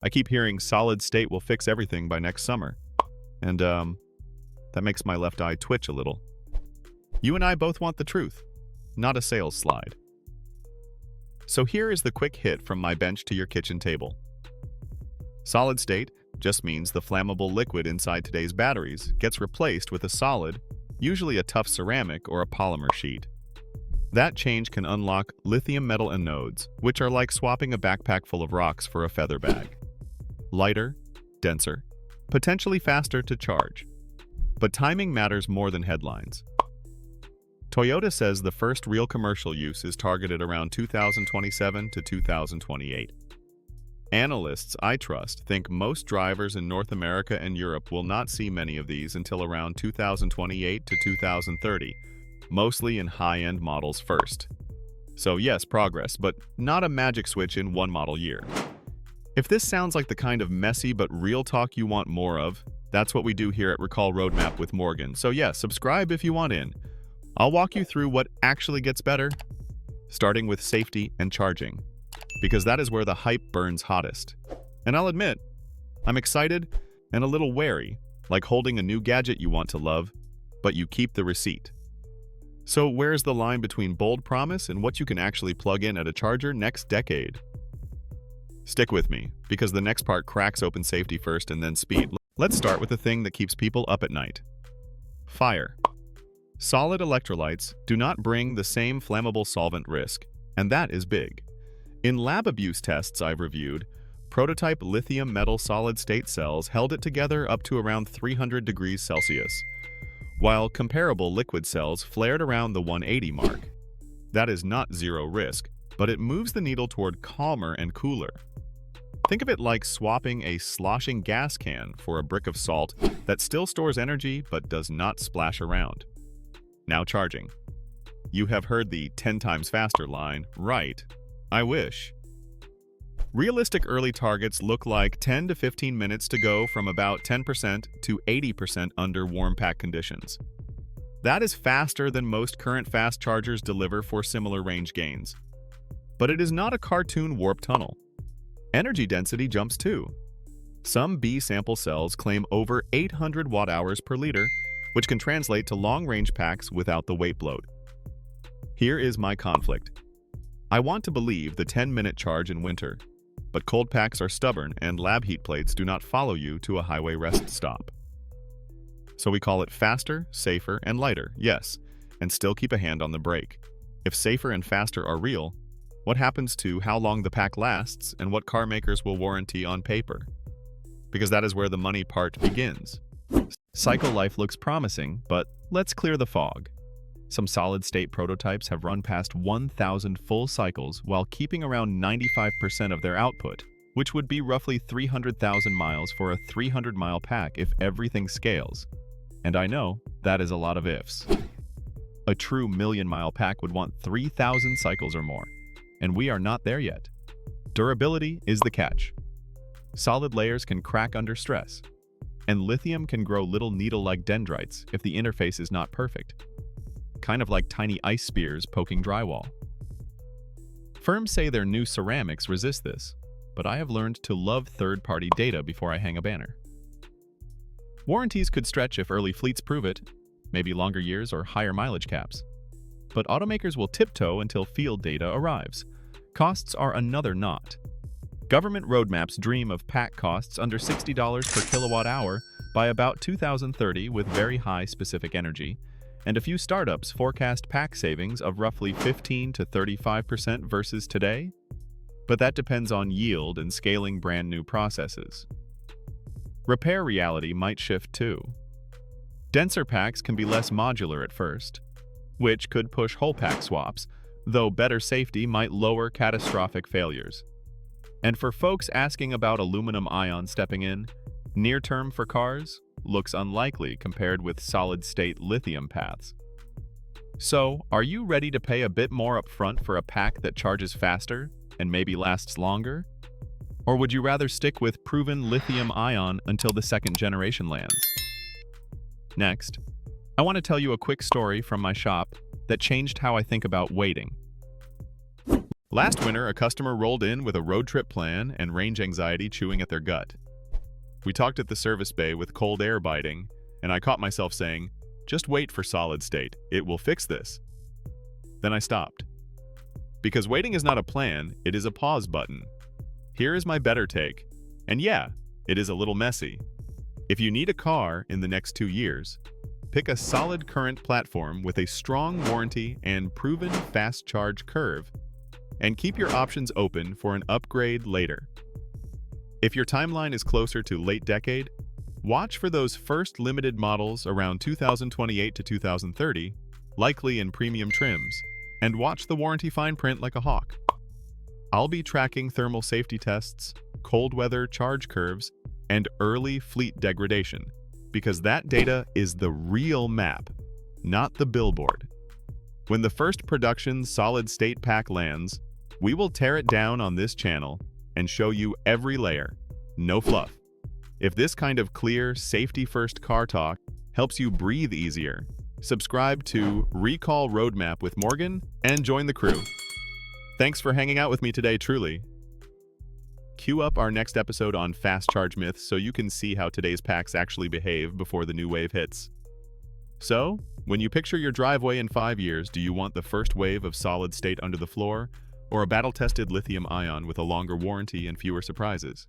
I keep hearing solid state will fix everything by next summer. And, that makes my left eye twitch a little. You and I both want the truth, not a sales slide. So here is the quick hit from my bench to your kitchen table. Solid state just means the flammable liquid inside today's batteries gets replaced with a solid, usually a tough ceramic or a polymer sheet. That change can unlock lithium metal anodes, which are like swapping a backpack full of rocks for a feather bag. Lighter, denser, potentially faster to charge. But timing matters more than headlines. Toyota says the first real commercial use is targeted around 2027 to 2028. Analysts I trust think most drivers in North America and Europe will not see many of these until around 2028 to 2030, mostly in high-end models first. So yes, progress, but not a magic switch in one model year. If this sounds like the kind of messy but real talk you want more of, that's what we do here at Recall Roadmap with Morgan. So yeah, subscribe if you want in. I'll walk you through what actually gets better, starting with safety and charging, because that is where the hype burns hottest. And I'll admit, I'm excited and a little wary, like holding a new gadget you want to love, but you keep the receipt. So where's the line between bold promise and what you can actually plug in at a charger next decade? Stick with me, because the next part cracks open safety first and then speed. Let's start with the thing that keeps people up at night. Fire. Solid electrolytes do not bring the same flammable solvent risk, and that is big. In lab abuse tests I've reviewed, prototype lithium metal solid-state cells held it together up to around 300 degrees Celsius, while comparable liquid cells flared around the 180 mark. That is not zero risk, but it moves the needle toward calmer and cooler. Think of it like swapping a sloshing gas can for a brick of salt that still stores energy but does not splash around. Now charging. You have heard the 10 times faster line, right? I wish. Realistic early targets look like 10 to 15 minutes to go from about 10% to 80% under warm pack conditions. That is faster than most current fast chargers deliver for similar range gains. But it is not a cartoon warp tunnel. Energy density jumps too. Some B-sample cells claim over 800 watt-hours per liter, which can translate to long-range packs without the weight bloat. Here is my conflict. I want to believe the 10-minute charge in winter, but cold packs are stubborn and lab heat plates do not follow you to a highway rest stop. So we call it faster, safer, and lighter, yes, and still keep a hand on the brake. If safer and faster are real, what happens to how long the pack lasts and what car makers will warranty on paper? Because that is where the money part begins. Cycle life looks promising, but let's clear the fog. Some solid-state prototypes have run past 1,000 full cycles while keeping around 95% of their output, which would be roughly 300,000 miles for a 300-mile pack if everything scales. And I know that is a lot of ifs. A true million-mile pack would want 3,000 cycles or more, and we are not there yet. Durability is the catch. Solid layers can crack under stress, and lithium can grow little needle-like dendrites if the interface is not perfect. Kind of like tiny ice spears poking drywall. Firms say their new ceramics resist this, but I have learned to love third-party data before I hang a banner. Warranties could stretch if early fleets prove it, maybe longer years or higher mileage caps. But automakers will tiptoe until field data arrives. Costs are another knot. Government roadmaps dream of pack costs under $60 per kilowatt hour by about 2030 with very high specific energy, and a few startups forecast pack savings of roughly 15 to 35% versus today. But that depends on yield and scaling brand new processes. Repair reality might shift too. Denser packs can be less modular at first, which could push whole pack swaps, though better safety might lower catastrophic failures. And for folks asking about aluminum ion stepping in, near term for cars looks unlikely compared with solid-state lithium paths. So, are you ready to pay a bit more upfront for a pack that charges faster and maybe lasts longer? Or would you rather stick with proven lithium ion until the second generation lands? Next, I want to tell you a quick story from my shop that changed how I think about waiting. Last winter, a customer rolled in with a road trip plan and range anxiety chewing at their gut. We talked at the service bay with cold air biting, and I caught myself saying, "Just wait for solid state, it will fix this." Then I stopped. Because waiting is not a plan, it is a pause button. Here is my better take. And yeah, it is a little messy. If you need a car in the next 2 years, pick a solid current platform with a strong warranty and proven fast charge curve, and keep your options open for an upgrade later. If your timeline is closer to late decade, watch for those first limited models around 2028 to 2030, likely in premium trims, and watch the warranty fine print like a hawk. I'll be tracking thermal safety tests, cold weather charge curves, and early fleet degradation, because that data is the real map, not the billboard. When the first production solid-state pack lands, we will tear it down on this channel and show you every layer, no fluff. If this kind of clear, safety-first car talk helps you breathe easier, subscribe to Recall Roadmap with Morgan and join the crew. Thanks for hanging out with me today, truly. Queue up our next episode on fast charge myths so you can see how today's packs actually behave before the new wave hits. So, when you picture your driveway in 5 years, do you want the first wave of solid state under the floor, or a battle-tested lithium ion with a longer warranty and fewer surprises?